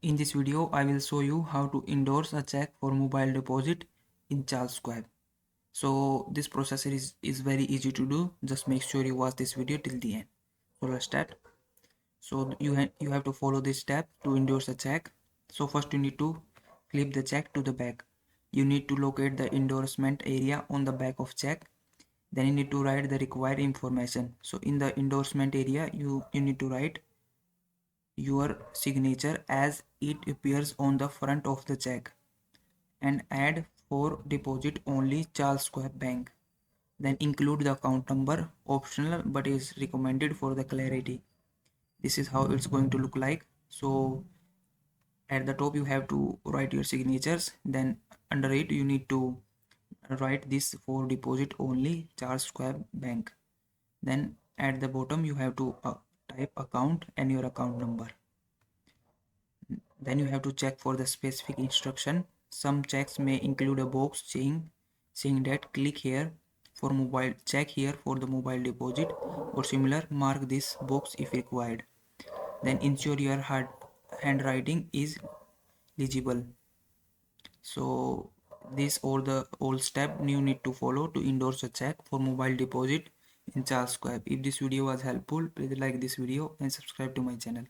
In this video, I will show you how to endorse a check for mobile deposit in Schwab. So this process is very easy to do. Just make sure you watch this video till the end. So let's start. So you have to follow this step to endorse a check. So first you need to flip the check to the back. You need to locate the endorsement area on the back of check. Then you need to write the required information. So in the endorsement area, you need to write your signature as it appears on the front of the check and add for deposit only Charles Schwab Bank. Then include the account number, optional but is recommended for the clarity. This is how it's going to look like. So at the top you have to write your signatures, then under it you need to write this for deposit only Charles Schwab Bank. Then at the bottom you have to type account and your account number. Then you have to check for the specific instruction. Some checks may include a box saying that click here for mobile, check here for the mobile deposit or similar. Mark this box if required. Then ensure your handwriting is legible. So this all step you need to follow to endorse a check for mobile deposit in Charles Schwab. If this video was helpful, please like this video and subscribe to my channel.